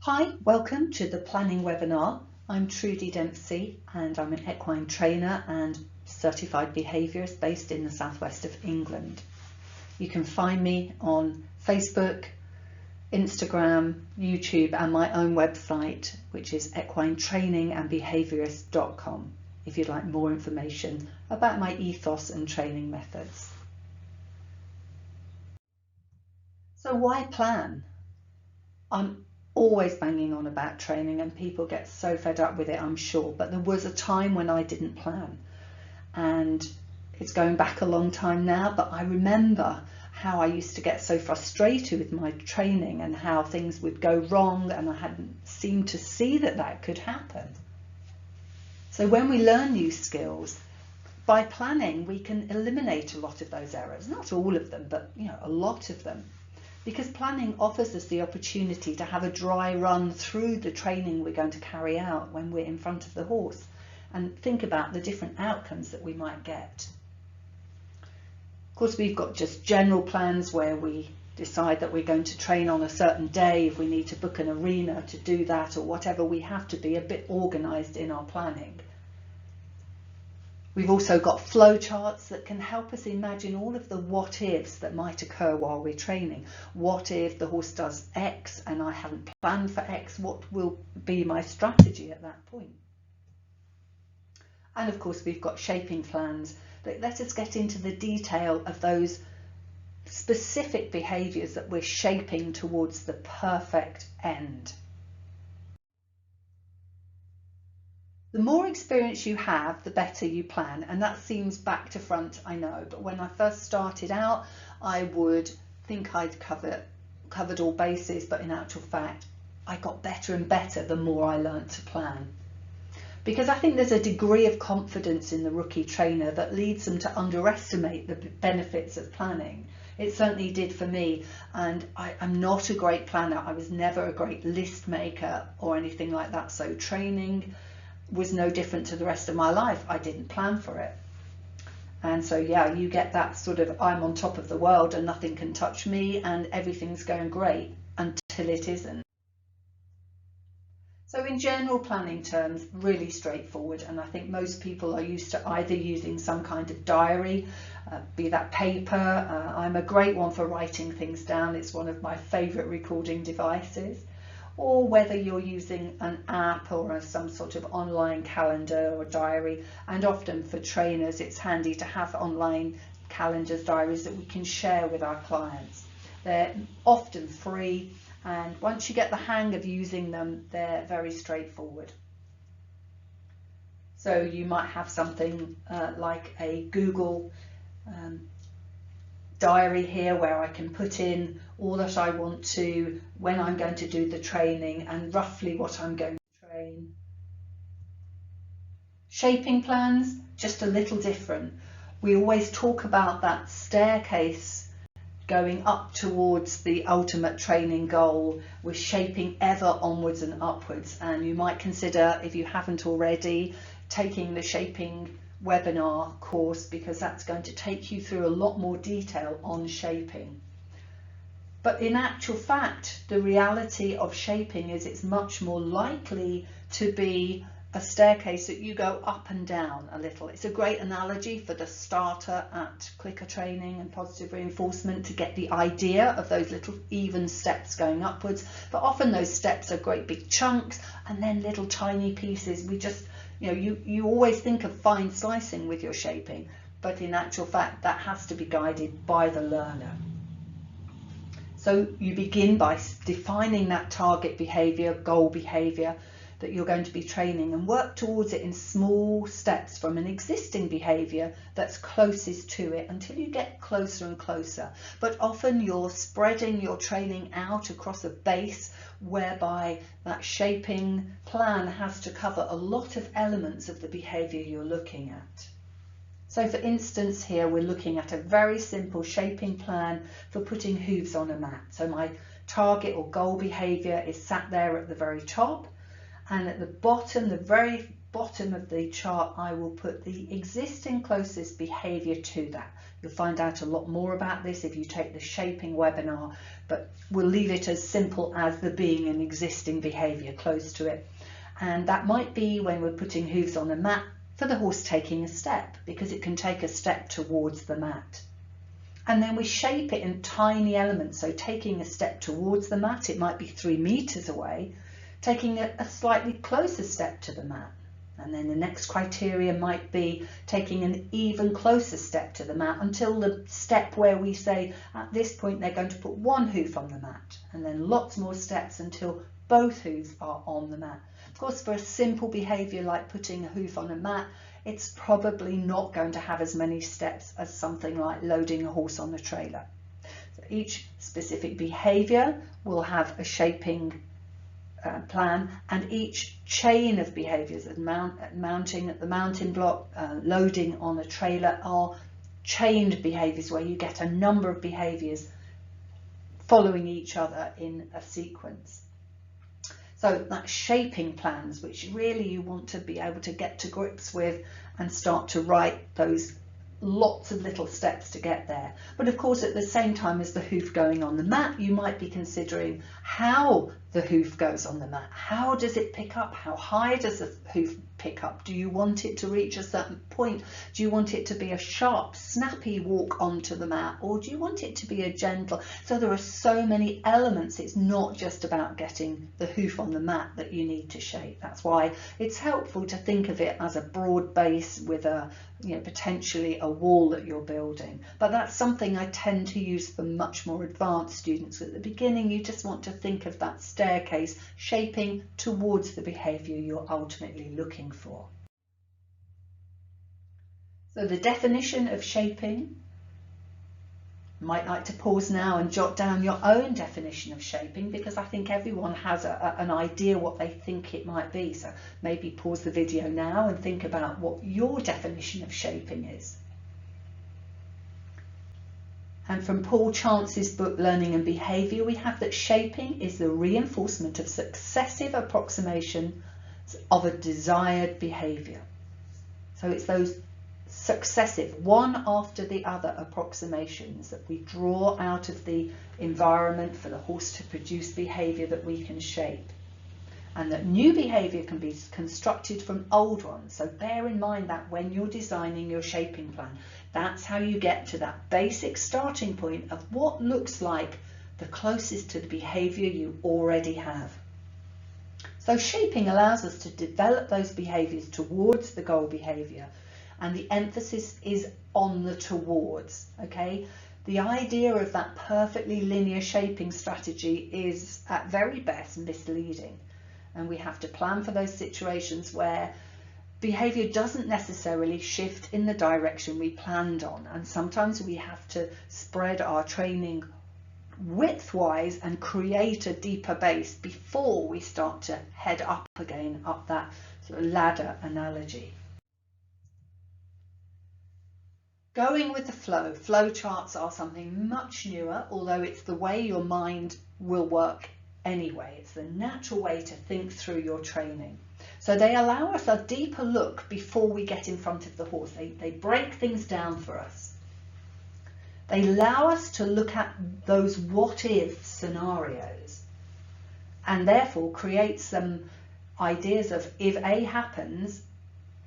Hi, welcome to the planning webinar. I'm Trudy Dempsey and I'm an equine trainer and certified behaviourist based in the southwest of England. You can find me on Facebook, Instagram, YouTube and my own website, which is equinetrainingandbehaviourist.com, if you'd like more information about my ethos and training methods. So why plan? I'm always banging on about training and people get so fed up with it, I'm sure, but there was a time when I didn't plan, and it's going back a long time now, but I remember how I used to get so frustrated with my training and how things would go wrong and I hadn't seemed to see that that could happen. So when we learn new skills, by planning we can eliminate a lot of those errors, not all of them, but a lot of them. Because planning offers us the opportunity to have a dry run through the training we're going to carry out when we're in front of the horse and think about the different outcomes that we might get. Of course, we've got just general plans where we decide that we're going to train on a certain day, if we need to book an arena to do that or whatever. We have to be a bit organised in our planning. We've also got flow charts that can help us imagine all of the what ifs that might occur while we're training. What if the horse does X and I haven't planned for X? What will be my strategy at that point? And of course, we've got shaping plans that let us get into the detail of those specific behaviours that we're shaping towards the perfect end. The more experience you have, the better you plan, and that seems back to front, I know, but when I first started out I would think I'd covered all bases, but in actual fact I got better and better the more I learnt to plan. Because I think there's a degree of confidence in the rookie trainer that leads them to underestimate the benefits of planning. It certainly did for me, and I'm not a great planner. I was never a great list maker or anything like that, so training was no different to the rest of my life. I didn't plan for it. And so yeah, you get that sort of I'm on top of the world and nothing can touch me and everything's going great until it isn't. So in general planning terms, really straightforward, and I think most people are used to either using some kind of diary, be that paper. I'm a great one for writing things down. It's one of my favourite recording devices. Or whether you're using an app or some sort of online calendar or diary. And often for trainers it's handy to have online calendars, diaries that we can share with our clients. They're often free, and once you get the hang of using them, they're very straightforward. So you might have something like a Google diary here where I can put in all that I want to, when I'm going to do the training and roughly what I'm going to train. Shaping plans, just a little different. We always talk about that staircase going up towards the ultimate training goal. We're shaping ever onwards and upwards, and you might consider, if you haven't already, taking the shaping webinar course, because that's going to take you through a lot more detail on shaping. But in actual fact, the reality of shaping is it's much more likely to be a staircase that you go up and down a little. It's a great analogy for the starter at clicker training and positive reinforcement to get the idea of those little even steps going upwards. But often those steps are great big chunks and then little tiny pieces. We just you always think of fine slicing with your shaping, but in actual fact that has to be guided by the learner. So you begin by defining that target behaviour, goal behaviour that you're going to be training, and work towards it in small steps from an existing behaviour that's closest to it until you get closer and closer. But often you're spreading your training out across a base whereby that shaping plan has to cover a lot of elements of the behaviour you're looking at. So for instance, here we're looking at a very simple shaping plan for putting hooves on a mat. So my target or goal behaviour is sat there at the very top, and at the bottom, the very bottom of the chart I will put the existing closest behaviour to that. You'll find out a lot more about this if you take the shaping webinar, but we'll leave it as simple as there being an existing behaviour close to it. And that might be when we're putting hooves on a mat for the horse taking a step, because it can take a step towards the mat. And then we shape it in tiny elements. So taking a step towards the mat, it might be 3 meters away, taking a slightly closer step to the mat. And then the next criteria might be taking an even closer step to the mat until the step where we say at this point they're going to put 1 hoof on the mat, and then lots more steps until both hooves are on the mat. Of course, for a simple behaviour like putting a hoof on a mat, it's probably not going to have as many steps as something like loading a horse on a trailer. So each specific behaviour will have a shaping plan, and each chain of behaviours, mounting at the mounting block, loading on a trailer, are chained behaviours where you get a number of behaviours following each other in a sequence. So that's shaping plans, which really you want to be able to get to grips with and start to write those lots of little steps to get there. But of course, at the same time as the hoof going on the mat, you might be considering how the hoof goes on the mat. How does it pick up? How high does the hoof pick up? Do you want it to reach a certain point? Do you want it to be a sharp, snappy walk onto the mat, or do you want it to be a gentle? So there are so many elements. It's not just about getting the hoof on the mat that you need to shape. That's why it's helpful to think of it as a broad base with a, potentially a wall that you're building. But that's something I tend to use for much more advanced students. At the beginning, you just want to think of that staircase shaping towards the behaviour you're ultimately looking for. So the definition of shaping, you might like to pause now and jot down your own definition of shaping, because I think everyone has an idea what they think it might be. So maybe pause the video now and think about what your definition of shaping is. And from Paul Chance's book Learning and Behaviour, we have that shaping is the reinforcement of successive approximations of a desired behaviour. So it's those successive, one after the other approximations that we draw out of the environment for the horse to produce behaviour that we can shape. And that new behaviour can be constructed from old ones. So bear in mind that when you're designing your shaping plan, that's how you get to that basic starting point of what looks like the closest to the behaviour you already have. So shaping allows us to develop those behaviours towards the goal behaviour, and the emphasis is on the towards, okay? The idea of that perfectly linear shaping strategy is at very best misleading, and we have to plan for those situations where behaviour doesn't necessarily shift in the direction we planned on, and sometimes we have to spread our training widthwise and create a deeper base before we start to head up again, up that sort of ladder analogy. Going with the flow. Flow charts are something much newer, although it's the way your mind will work anyway. It's the natural way to think through your training. So they allow us a deeper look before we get in front of the horse. They break things down for us. They allow us to look at those what-if scenarios and therefore create some ideas of, if A happens,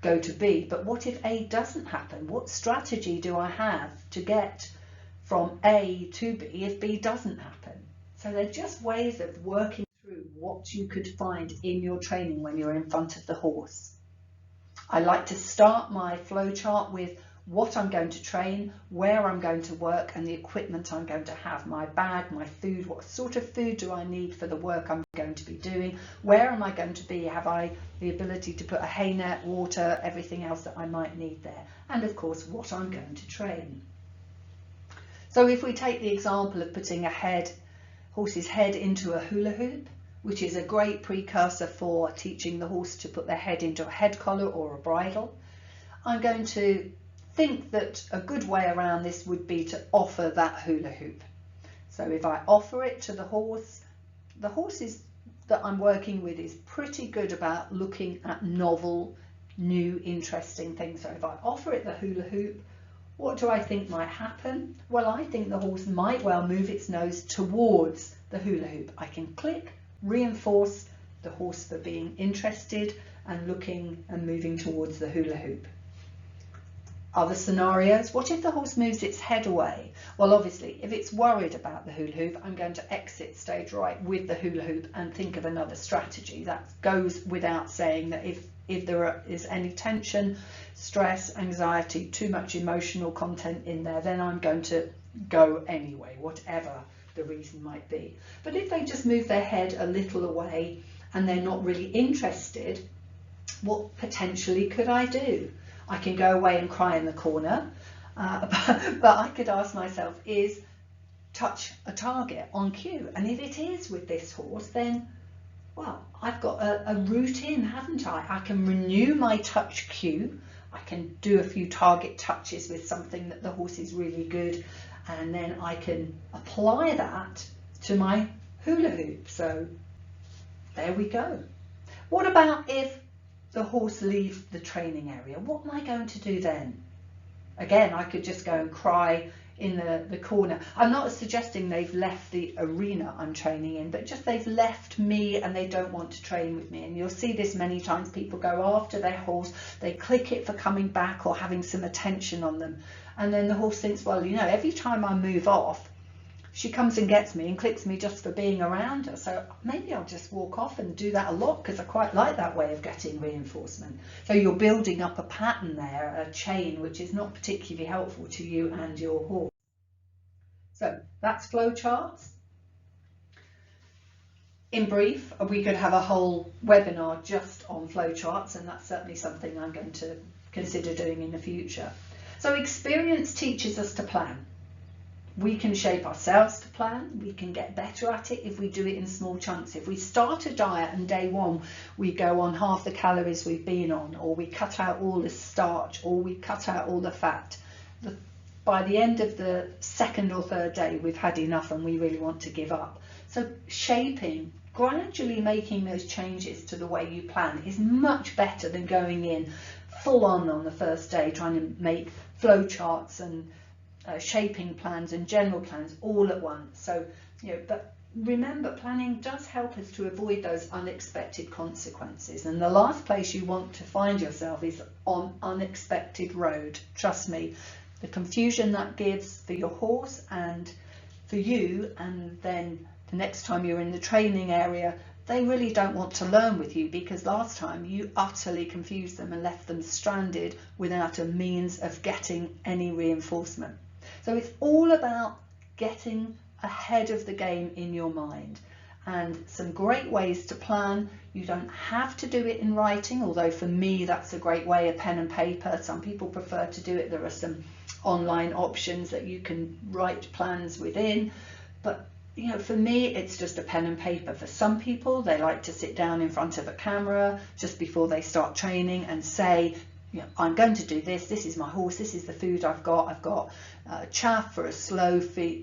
go to B. But what if A doesn't happen? What strategy do I have to get from A to B if B doesn't happen? So they're just ways of working through what you could find in your training when you're in front of the horse. I like to start my flow chart with what I'm going to train, where I'm going to work, and the equipment I'm going to have, my bag, my food, what sort of food do I need for the work I'm going to be doing, where am I going to be, have I the ability to put a hay net, water, everything else that I might need there, and of course what I'm going to train. So if we take the example of putting a horse's head into a hula hoop, which is a great precursor for teaching the horse to put their head into a head collar or a bridle, I'm going to think that a good way around this would be to offer that hula hoop. So if I offer it to the horses that I'm working with is pretty good about looking at novel new interesting things. So if I offer it the hula hoop, what do I think might happen? Well, I think the horse might well move its nose towards the hula hoop. I can click, reinforce the horse for being interested and looking and moving towards the hula hoop. Other scenarios, what if the horse moves its head away? Well, obviously, if it's worried about the hula hoop, I'm going to exit stage right with the hula hoop and think of another strategy. That goes without saying that if there is any tension, stress, anxiety, too much emotional content in there, then I'm going to go anyway, whatever the reason might be. But if they just move their head a little away and they're not really interested, what potentially could I do? I can go away and cry in the corner, but I could ask myself, is touch a target on cue? And if it is with this horse, then, well, I've got a route in, haven't I? I can renew my touch cue. I can do a few target touches with something that the horse is really good, and then I can apply that to my hula hoop. So there we go. What about if the horse leaves the training area? What am I going to do then? Again, I could just go and cry in the corner. I'm not suggesting they've left the arena I'm training in, but just they've left me and they don't want to train with me. And you'll see this many times. People go after their horse, they click it for coming back or having some attention on them. And then the horse thinks, well, you know, every time I move off, she comes and gets me and clicks me just for being around her. So maybe I'll just walk off and do that a lot because I quite like that way of getting reinforcement. So you're building up a pattern there, a chain, which is not particularly helpful to you and your horse. So that's flowcharts. In brief, we could have a whole webinar just on flowcharts, and that's certainly something I'm going to consider doing in the future. So experience teaches us to plan. We can shape ourselves to plan. We can get better at it if we do it in small chunks. If we start a diet and day one we go on half the calories we've been on, or we cut out all the starch, or we cut out all the fat, by the end of the second or third day we've had enough and we really want to give up. So shaping, gradually making those changes to the way you plan is much better than going in full on the first day trying to make flow charts and shaping plans and general plans all at once. So, you know, but remember, planning does help us to avoid those unexpected consequences. And the last place you want to find yourself is on unexpected road. Trust me, the confusion that gives for your horse and for you, and then the next time you're in the training area, they really don't want to learn with you because last time you utterly confused them and left them stranded without a means of getting any reinforcement. So it's all about getting ahead of the game in your mind, and some great ways to plan. You don't have to do it in writing, although for me that's a great way, a pen and paper. Some people prefer to do it. There are some online options that you can write plans within, but you know, for me it's just a pen and paper. For some people, they like to sit down in front of a camera just before they start training and say, you know, I'm going to do this, this is my horse, this is the food I've got chaff for a slow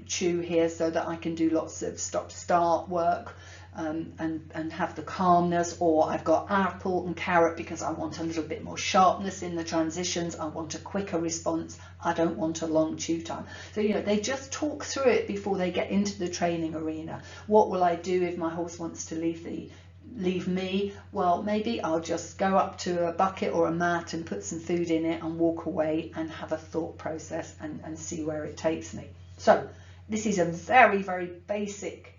chew here so that I can do lots of stop-start work and have the calmness, or I've got apple and carrot because I want a little bit more sharpness in the transitions, I want a quicker response, I don't want a long chew time. So, you know, they just talk through it before they get into the training arena. What will I do if my horse wants to leave me? Well, maybe I'll just go up to a bucket or a mat and put some food in it and walk away and have a thought process and see where it takes me. So this is a very, very basic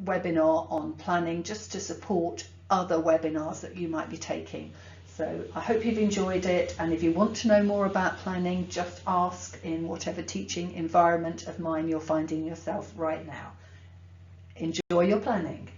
webinar on planning, just to support other webinars that you might be taking. So I hope you've enjoyed it, and if you want to know more about planning, just ask in whatever teaching environment of mine you're finding yourself right now. Enjoy your planning.